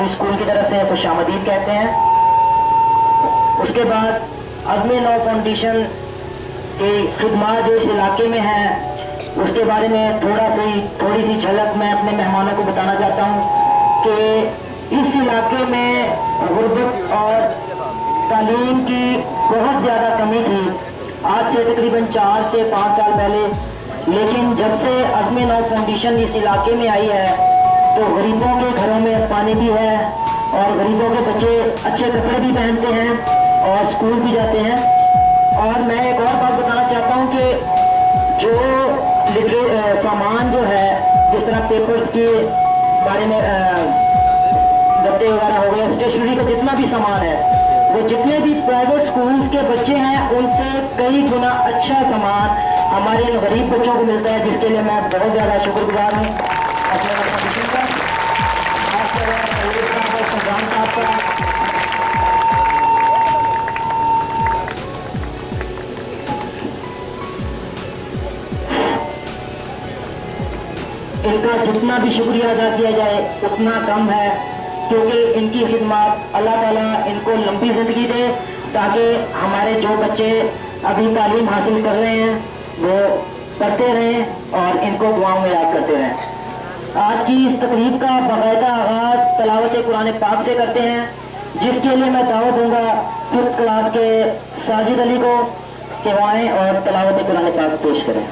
School की तरफ से खुशामदीद कहते हैं। उसके बाद अज़्म नौ फाउंडेशन की खिदमत जो इस इलाके में है उसके बारे में थोड़ी सी झलक मैं अपने मेहमानों को बताना चाहता हूँ कि इस इलाके में गुर्बत और तालीम की बहुत ज़्यादा कमी थी आज से तकरीबन 4 से 5 साल पहले। लेकिन जब से अज़्म नौ फाउंडेशन इस इलाके में आई है तो गरीबों के घरों में पानी भी है और गरीबों के बच्चे अच्छे कपड़े भी पहनते हैं और स्कूल भी जाते हैं। और मैं एक और बात बताना चाहता हूँ कि जो सामान जो है जिस तरह पेपर्स के बारे में गद्दे वगैरह हो गए, स्टेशनरी का जितना भी सामान है वो जितने भी प्राइवेट स्कूल्स के बच्चे हैं उनसे कई गुना अच्छा सामान हमारे इन गरीब बच्चों को मिलता है, जिसके लिए मैं बहुत ज़्यादा शुक्रगुजार हूँ साहब का। इनका जितना भी शुक्रिया अदा किया जाए उतना कम है, क्योंकि इनकी खिदमत अल्लाह ताला इनको लंबी ज़िंदगी दे ताकि हमारे जो बच्चे अभी तालीम हासिल कर रहे हैं वो पढ़ते रहें और इनको दुआओं में याद करते रहें। आज की इस तकरीब का बाकायदा आगाज़ तलावत कुरान पाक से करते हैं, जिसके लिए मैं दावत दूंगा 5th क्लास के साजिद अली को कि वो आएं और तलावत कुरान पाक पेश करें।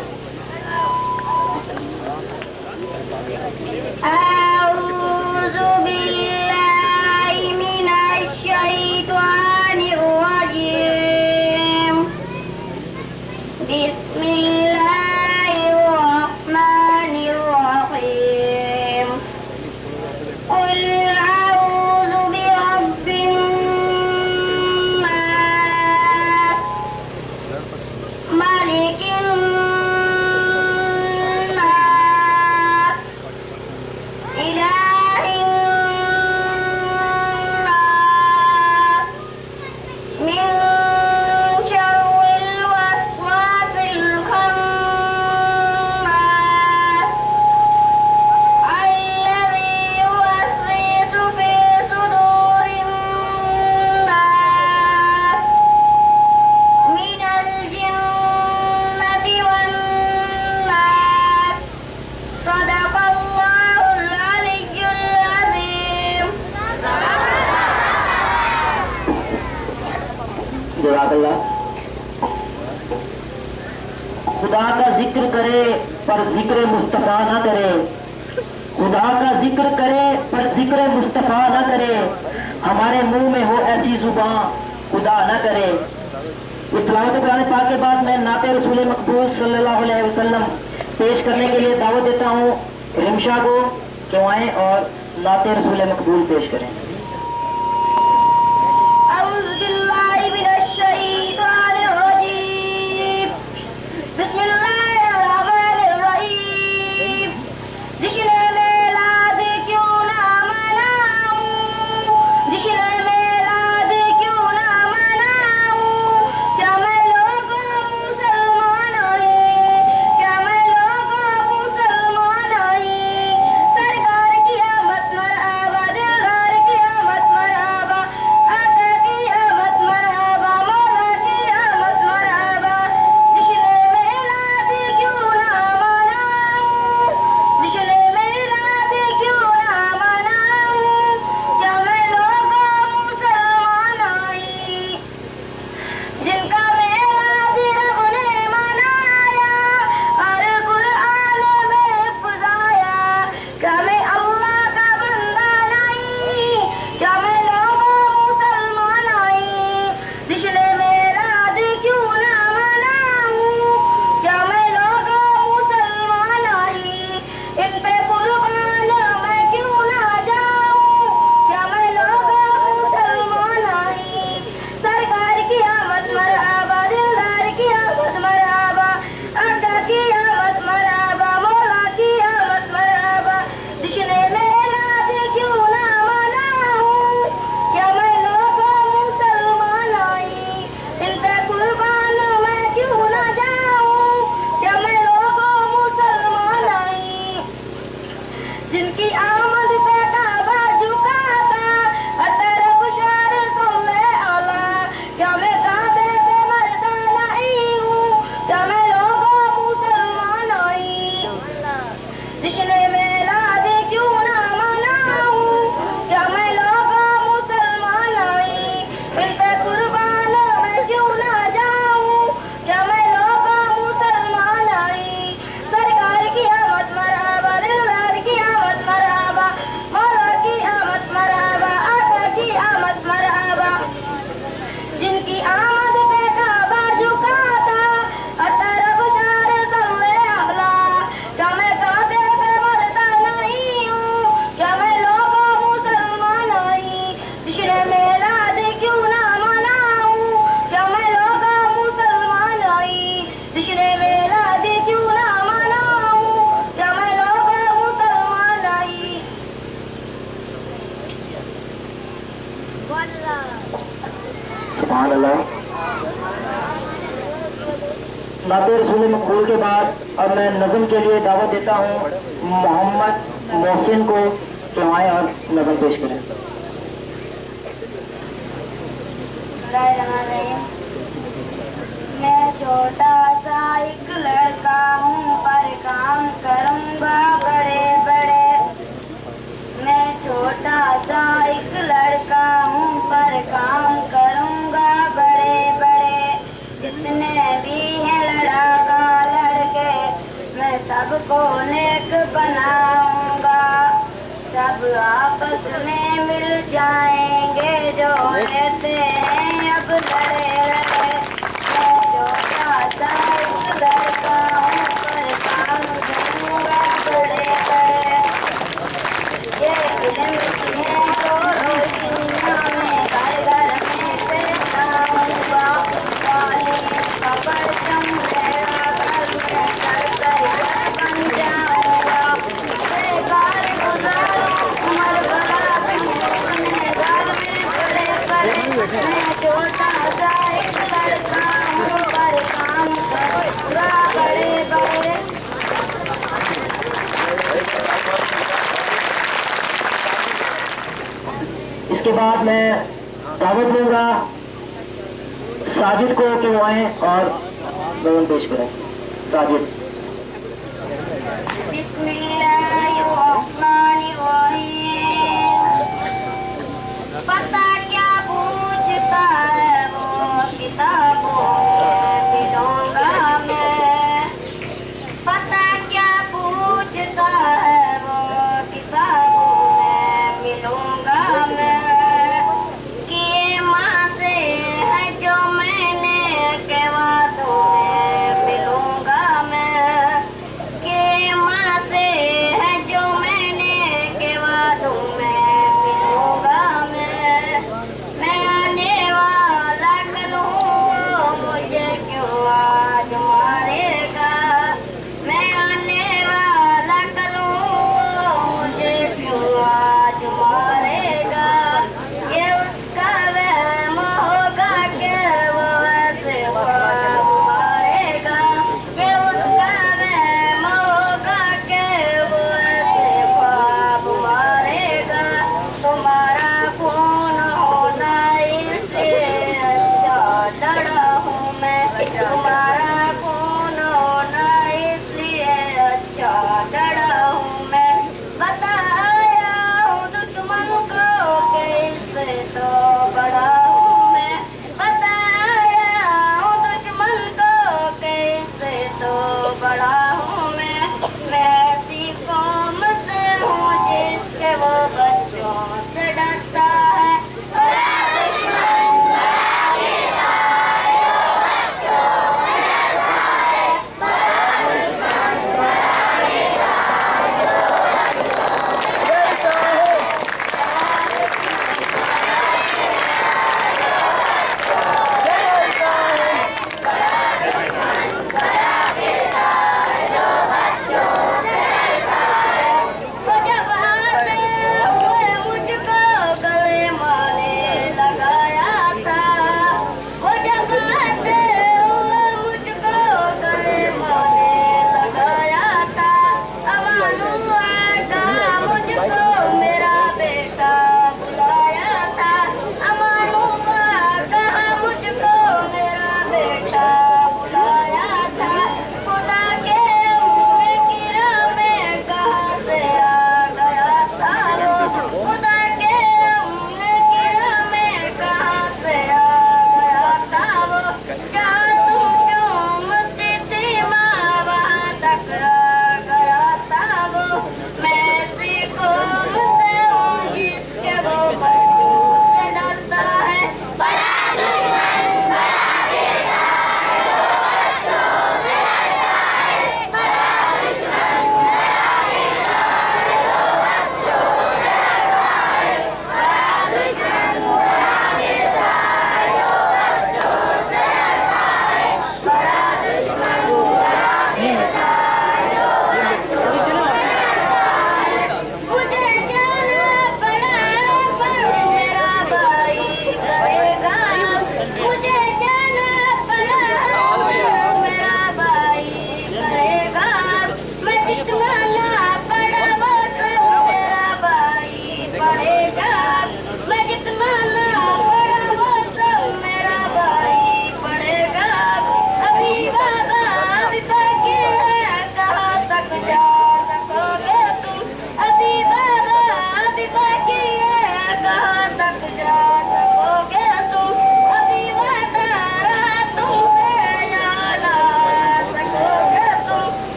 खुदा का जिक्र करे पर जिक्र मुस्तफ़ा ना करे, खुदा का जिक्र करे पर जिक्र मुस्तफ़ा ना करे, हमारे मुंह में हो ऐसी जुबान खुदा ना करे। इस तिलावत कुरान पाक के बाद मैं नाते रसूल मकबूल सल्लल्लाहु अलैहि वसल्लम पेश करने के लिए दावत देता हूँ रिमशा को कि आएं और नाते रसूल मकबूल पेश करें। सरकार की आमद मरहबा दिलदार की सुभान अल्लाह। नाते रसूल मकबूल के बाद अब मैं नज़म के लिए दावत देता हूँ मोहम्मद मोहसिन को कि आए और नज़म पेश करें। मैं छोटा सा एक लड़का हूँ पर काम करूँगा बड़े बड़े। मैं छोटा सा एक लड़का हूँ पर काम करूँगा बड़े बड़े। जितने भी हैं लड़का लड़के मैं सबको नेक बनाऊँगा। सब आपस में मिल जाएंगे जो रहते हैं अब लड़े रहे। मैं छोटा सा एक लड़का हूँ पर काम करूँगा बड़े बड़े। ये इल्म की है तो रोशनियों में घर घर में फैलाऊंगा। तालीम का परचम मेरा घर में घर घर बन जाऊंगा। बेकार गुजारूं उम्र भरा अपने घर में बड़े बड़े। मैं छोटा सा एक लड़का हूँ पर काम करूँगा बड़े बड़े। इसके बाद मैं दावत दूंगा साजिद को कि वो आए और नज़म पेश करें। साजिद। बिस्मिल्लाहिर्रहमानिर्रहीम। पता क्या पूछता है वो किताबों में मिलूंगा मैं। पता क्या पूछता है वो किताबों में मिलूंगा मैं। कि ये माँ से है जो मैंने के वादों में मिलूंगा मैं।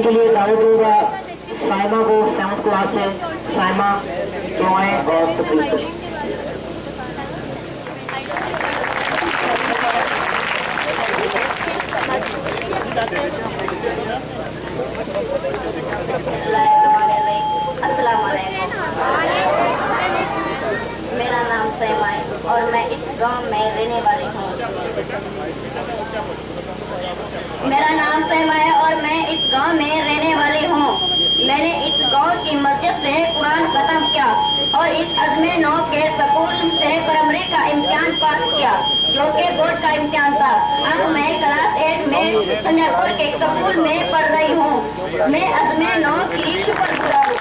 के लिए दावत दूंगा साइमा को 7th क्लास से। साइमा जो आए और तकलीफ करें। मेरा नाम सैमा है और मैं इस गांव में रहने वाली हूँ। मेरा नाम सैमा है और मैं इस गांव में रहने वाली हूँ। मैंने इस गांव की मस्जिद से कुरान खत्म किया और इस अजमे 9 के स्कूल से प्राइमरी का इम्तिहान पास किया, जो कि बोर्ड का इम्तिहान था। अब मैं क्लास 8 में संजरपुर के स्कूल में पढ़ रही हूँ। मैं अजमे 9 की शुक्रगुजार हूँ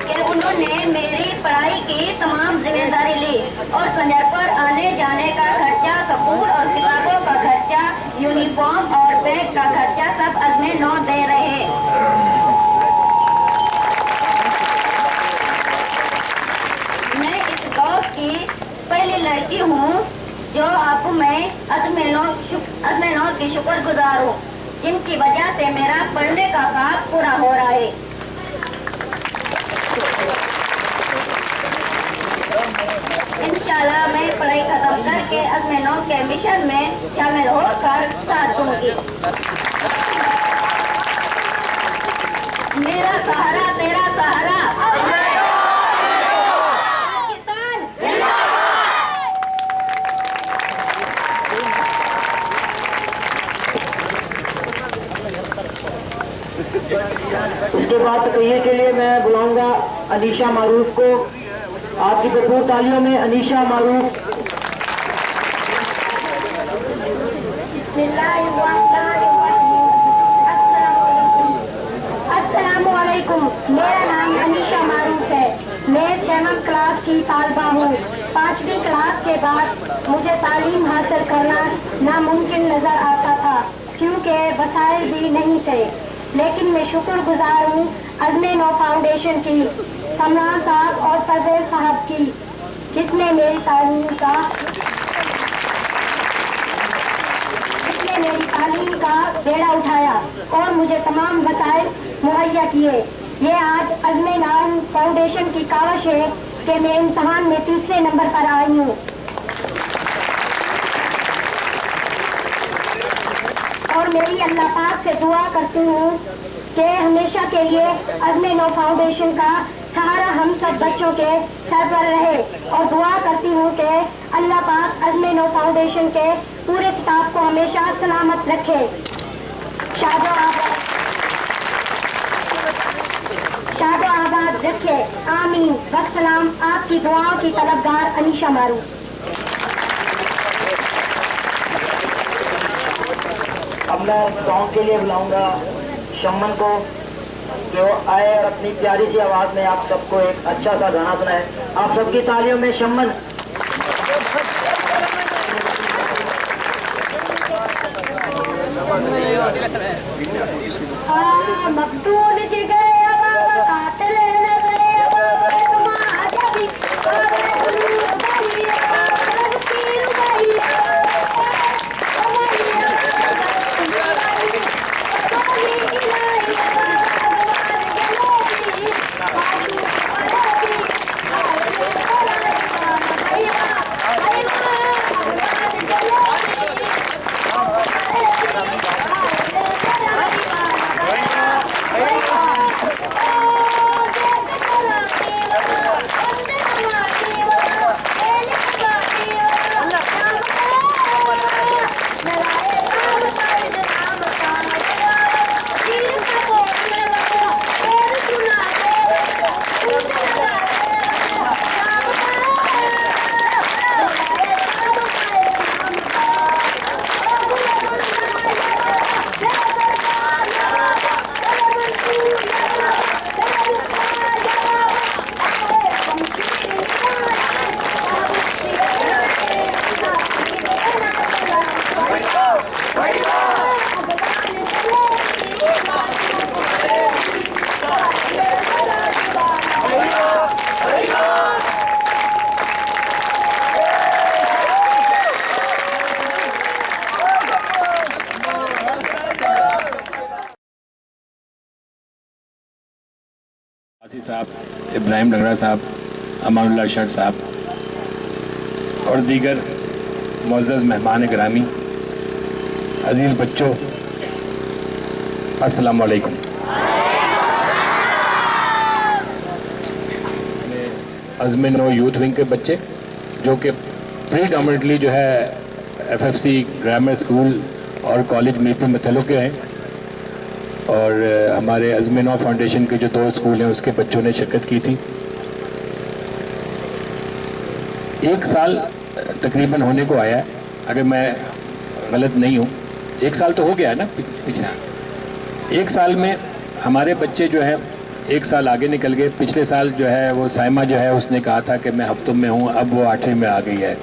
कि उन्होंने मेरी पढ़ाई की तमाम जिम्मेदारी ली और संजरपुर आने जाने का खर्चा, स्कूल और किताबों का खर्चा, यूनिफॉर्म और बैग का खर्चा सब अजमे 9 दे रहे। मैं इस गांव की पहली लड़की हूँ जो आपको मैं अजमे 9 की शुक्रगुजार हूँ, जिनकी वजह से मेरा पढ़ने का काम पूरा हो रहा है। इंशाल्लाह मैं पढ़ाई खत्म करके अजमे 9 के मिशन में शामिल होकर साथ दूंगी। मेरा सहारा तेरा सहारा पाकिस्तान। उसके बाद तकरीर के लिए मैं बुलाऊंगा अनीशा मारूफ को। आपकी भरपूर तालियों में अनीशा मारूफ। अस्सलामुअलैकुम। मेरा नाम अनीशा मारूफ है। मैं 7th क्लास की तालबा हूँ। 5वीं क्लास के बाद मुझे तालीम हासिल करना नामुमकिन नजर आता था, क्योंकि वसाइल भी नहीं थे। लेकिन मैं शुक्रगुजार हूँ अजमे 9 फाउंडेशन की, समरान साहब और फजल साहब की, जिसने मेरी तालीम का बेड़ा उठाया और मुझे तमाम वसाइल मुहैया किए। ये आज अजमे 9 फाउंडेशन की काविश है कि मैं इम्तहान में 3रे नंबर पर आई हूँ और मेरी अल्लाह पाक से दुआ करती हूँ कि हमेशा के लिए अजमे 9 फाउंडेशन का सहारा हम सब बच्चों के सर पर रहे और दुआ करती हूँ कि अल्लाह पाक अजमे 9 फाउंडेशन के पूरे स्टाफ को हमेशा सलामत रखे, शादो आबाद रखे। आमीन। वस्सलाम। आपकी दुआओं की तलबगार अनीशा मारूफ। अब मैं सॉन्ग के लिए बुलाऊंगा शम्मन को, जो आए और अपनी प्यारी सी आवाज में आप सबको एक अच्छा सा गाना सुनाए। आप सबकी तालियों में शम्मन। मकतूल जिगर बाबा कातिल नजरे बाबा तुम जबी Hey! आसिफ साहब, इब्राहिम डंगरा साहब, अमानुल्लाह अशर साहब और दीगर मुअज़्ज़ज़ मेहमान गिरामी, अज़ीज़ बच्चों, अस्सलाम वालेकुम। इसमें अज़्म नो यूथ विंग के बच्चे जो कि प्रीडोमिनेटली जो है FFC ग्रामर स्कूल और कॉलेज मीरपुर में तल्लुक़ के हैं, और हमारे अज़्म नो फाउंडेशन के जो 2 स्कूल हैं उसके बच्चों ने शिरकत की थी। 1 साल तकरीबन होने को आया है, अगर मैं गलत नहीं हूँ, 1 साल तो हो गया है ना पीछे। 1 साल में हमारे बच्चे जो हैं 1 साल आगे निकल गए। पिछले साल जो है वो साइमा जो है उसने कहा था कि मैं हफ्तों में हूँ, अब वो 8वीं में आ गई है।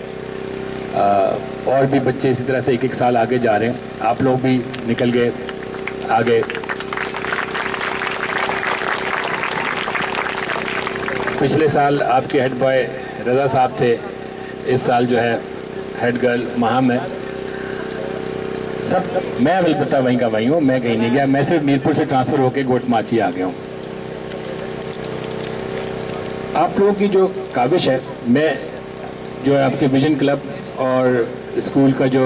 और भी बच्चे इसी तरह से 1-1 साल आगे जा रहे हैं। आप लोग भी निकल गए आगे। पिछले साल आपके हेड बॉय रज़ा साहब थे, इस साल जो है हेड गर्ल महाम है। सब मैं अलबत्ता वहीं का वहीं हूँ, मैं कहीं नहीं गया। मैं सिर्फ मीरपुर से ट्रांसफ़र होकर गोटमाची आ गया हूँ। आप लोगों की जो काविश है, मैं जो है आपके विजन क्लब और स्कूल का जो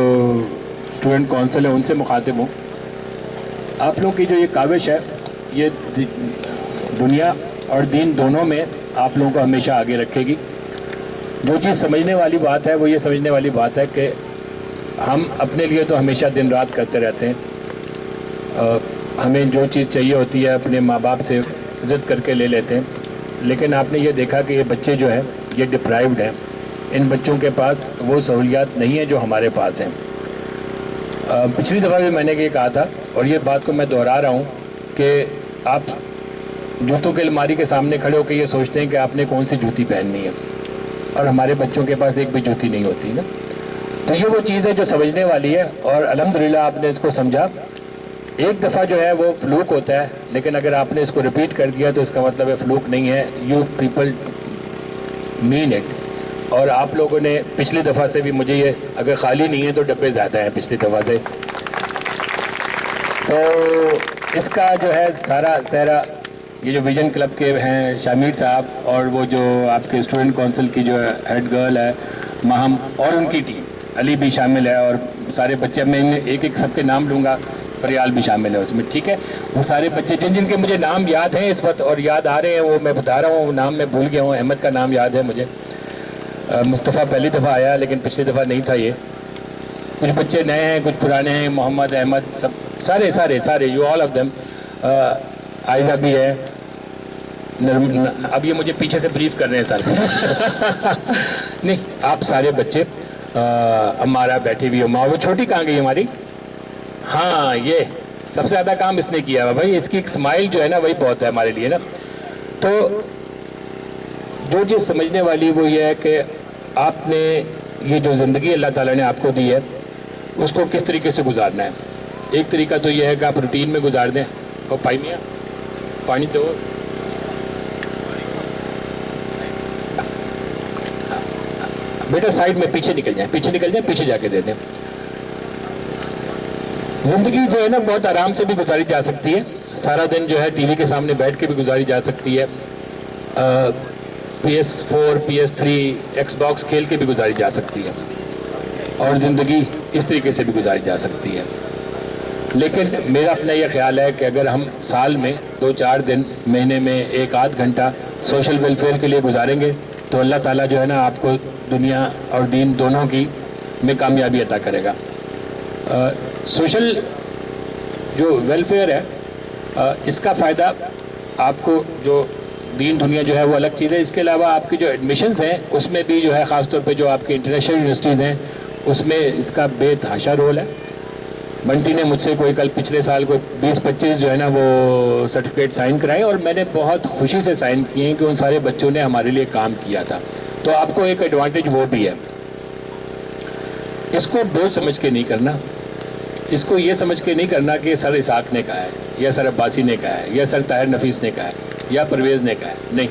स्टूडेंट काउंसिल है उनसे मुखातिब हूँ। आप लोगों की जो ये काविश है, ये दुनिया और दीन दोनों में आप लोगों को हमेशा आगे रखेगी। जो चीज़ समझने वाली बात है वो ये समझने वाली बात है कि हम अपने लिए तो हमेशा दिन रात करते रहते हैं। हमें जो चीज़ चाहिए होती है अपने माँ बाप से ज़िद करके ले लेते हैं, लेकिन आपने ये देखा कि ये बच्चे जो हैं ये डिप्राइव्ड हैं। इन बच्चों के पास वो सहूलियात नहीं है जो हमारे पास हैं। पिछली दफ़ा भी मैंने ये कहा था और ये बात को मैं दोहरा रहा हूँ कि आप जूतों के अलमारी के सामने खड़े होकर ये सोचते हैं कि आपने कौन सी जूती पहननी है, और हमारे बच्चों के पास एक भी जूती नहीं होती ना। तो ये वो चीज़ है जो समझने वाली है, और अल्हम्दुलिल्लाह आपने इसको समझा। एक दफ़ा जो है वो फ्लूक होता है, लेकिन अगर आपने इसको रिपीट कर दिया तो इसका मतलब है फ्लूक नहीं है, यू पीपल मीन इट। और आप लोगों ने पिछली दफ़ा से भी, मुझे ये अगर खाली नहीं है तो डब्बे ज़्यादा हैं पिछली दफ़ा से, तो इसका जो है सारा सहरा ये जो विजन क्लब के हैं शामिर साहब और वो जो आपके स्टूडेंट काउंसिल की जो हेड गर्ल है महम और उनकी टीम, अली भी शामिल है और सारे बच्चे, मैं एक सबके नाम लूँगा, फरियाल भी शामिल है उसमें, ठीक है। वो सारे बच्चे जिनके मुझे नाम याद हैं इस वक्त और याद आ रहे हैं वो मैं बता रहा हूँ। नाम मैं भूल गया हूँ, अहमद का नाम याद है मुझे, मुस्तफ़ा पहली दफ़ा आया लेकिन पिछली दफ़ा नहीं था। ये कुछ बच्चे नए हैं, कुछ पुराने हैं, मोहम्मद, अहमद, सब सारे सारे सारे यू ऑल ऑफ देम। आयदा भी है। अब ये मुझे पीछे से ब्रीफ कर रहे हैं सारे नहीं, आप सारे बच्चे। हमारा बैठी हुई अम्मा, वो छोटी कहाँ गई हमारी? हाँ, ये सबसे ज़्यादा काम इसने किया है भाई। इसकी एक स्माइल जो है ना वही बहुत है हमारे लिए ना। तो जो चीज़ समझने वाली वो ये है कि आपने ये जो ज़िंदगी अल्लाह ताला ने आपको दी है उसको किस तरीके से गुजारना है। एक तरीका तो ये है कि आप रूटीन में गुजार दें। और पाइमिया पानी दो, बेटा साइड में पीछे निकल जाए, पीछे जाके दे दें। ज़िंदगी जो है ना बहुत आराम से भी गुजारी जा सकती है। सारा दिन जो है टीवी के सामने बैठ के भी गुजारी जा सकती है। PS4, PS3, Xbox खेल के भी गुजारी जा सकती है, और ज़िंदगी इस तरीके से भी गुजारी जा सकती है। लेकिन मेरा अपना ये ख्याल है कि अगर हम साल में 2-4 दिन, महीने में 1-8 घंटा सोशल वेलफेयर के लिए गुजारेंगे तो अल्लाह ताला जो है ना आपको दुनिया और दीन दोनों की में कामयाबी अता करेगा। सोशल जो वेलफेयर है इसका फ़ायदा आपको, जो दीन दुनिया जो है वो अलग चीज़ है, इसके अलावा आपकी जो एडमिशन्स हैं उसमें भी जो है ख़ास तौर पे जो आपकी इंटरनेशनल यूनिवर्सिटीज़ हैं उसमें इसका बेतहाशा रोल है। बंटी ने मुझसे कोई कल पिछले साल को 20-25 जो है ना वो सर्टिफिकेट साइन कराए, और मैंने बहुत खुशी से साइन किए हैं कि उन सारे बच्चों ने हमारे लिए काम किया था। तो आपको एक एडवांटेज वो भी है। इसको बोझ समझ के नहीं करना, इसको ये समझ के नहीं करना कि सर इसाक ने कहा है या सर अब्बासी ने कहा है या सर ताहिर नफीस ने कहा है या परवेज़ ने कहा है। नहीं,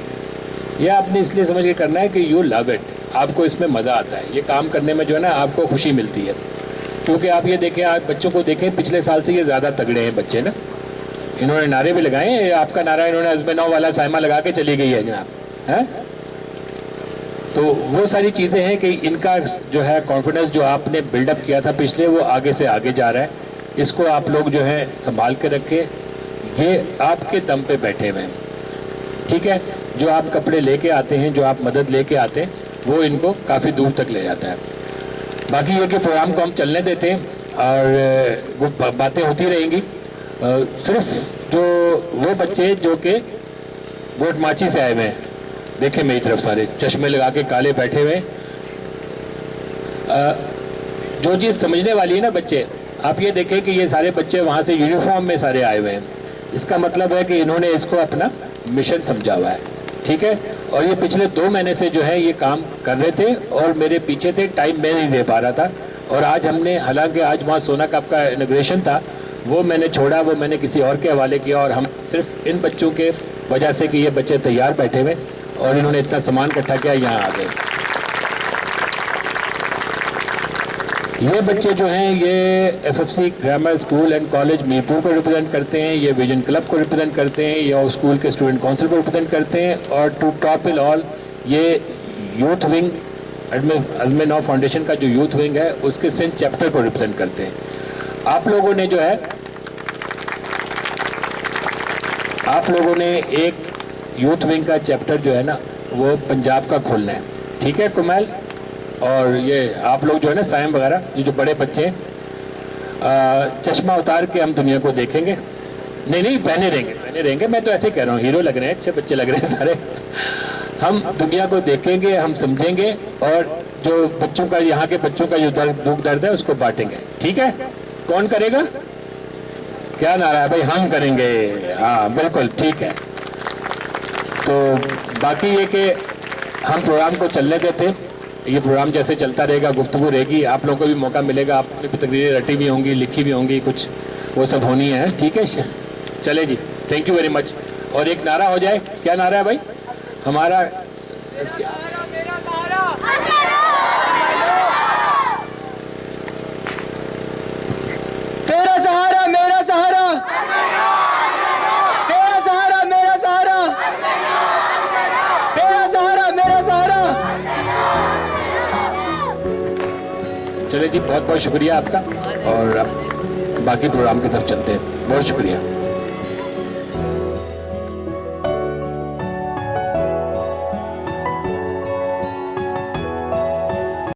यह आपने इसलिए समझ के करना है कि यू लव इट, आपको इसमें मज़ा आता है। ये काम करने में जो है ना आपको खुशी मिलती है। क्योंकि आप ये देखें, आप बच्चों को देखें, पिछले साल से ये ज़्यादा तगड़े हैं बच्चे ना। इन्होंने नारे भी लगाए हैं, आपका नारा इन्होंने अज़्म नौ वाला साइमा लगा के चली गई है जनाब, है? तो वो सारी चीज़ें हैं कि इनका जो है कॉन्फिडेंस जो आपने बिल्डअप किया था पिछले, वो आगे से आगे जा रहा है। इसको आप लोग जो है संभाल के रखें, ये आपके दम पे बैठे हुए हैं, ठीक है? जो आप कपड़े लेके आते हैं, जो आप मदद लेके आते हैं, वो इनको काफ़ी दूर तक ले जाता है। बाकी ये कि प्रोग्राम को हम चलने देते हैं और वो बातें होती रहेंगी। सिर्फ जो वो बच्चे जो कि वोट माची से आए हुए हैं, देखें मेरी तरफ सारे चश्मे लगा के काले बैठे हुए, जो चीज़ समझने वाली है ना बच्चे, आप ये देखें कि ये सारे बच्चे वहाँ से यूनिफॉर्म में सारे आए हुए हैं। इसका मतलब है कि इन्होंने इसको अपना मिशन समझा हुआ है, ठीक है? और ये पिछले 2 महीने से जो है ये काम कर रहे थे और मेरे पीछे थे, टाइम मैं नहीं दे पा रहा था। और आज हमने, हालांकि आज वहाँ सोना कप का इनॉग्रेशन था, वो मैंने छोड़ा, वो मैंने किसी और के हवाले किया, और हम सिर्फ इन बच्चों के वजह से कि ये बच्चे तैयार बैठे हुए और इन्होंने इतना सामान इकट्ठा किया, यहाँ आ गए। ये बच्चे जो हैं ये FFC grammar school and college Mirpur को रिप्रेजेंट करते हैं, ये विजन क्लब को रिप्रेजेंट करते हैं, ये स्कूल के स्टूडेंट काउंसिल को रिप्रेजेंट करते हैं, और टू टॉप इन ऑल ये यूथ विंग, अज़्म नौ फाउंडेशन का जो यूथ विंग है उसके सिंध चैप्टर को रिप्रेजेंट करते हैं। आप लोगों ने जो है, आप लोगों ने एक यूथ विंग का चैप्टर जो है ना वो पंजाब का खोलना है, ठीक है कुमैल? और ये आप लोग जो है ना साइम वगैरह, ये जो बड़े बच्चे हैं, चश्मा उतार के हम दुनिया को देखेंगे। नहीं पहने रहेंगे, मैं तो ऐसे कह रहा हूँ, हीरो लग रहे हैं, अच्छे बच्चे लग रहे हैं सारे। हम दुनिया को देखेंगे, हम समझेंगे, और जो बच्चों का, यहाँ के बच्चों का जो दुख दर्द है उसको बांटेंगे, ठीक है? कौन करेगा? क्या नारा है भाई? हम करेंगे। हाँ बिल्कुल ठीक है। तो बाकी ये कि हम प्रोग्राम को चलने देते, ये प्रोग्राम जैसे चलता रहेगा, गुफ्तगू रहेगी, आप लोगों को भी मौका मिलेगा, आपने भी तकरीरें रटी भी होंगी, लिखी भी होंगी, कुछ वो सब होनी है, ठीक है? चले जी, थैंक यू वेरी मच। और एक नारा हो जाए, क्या नारा है भाई हमारा? तेरा सहारा मेरा सहारा, तेरा सहारा मेरा सहारा, तेरा सहारा मेरा सहारा। चले जी, बहुत बहुत शुक्रिया आपका, और अब बाकी प्रोग्राम की तरफ चलते हैं। बहुत शुक्रिया।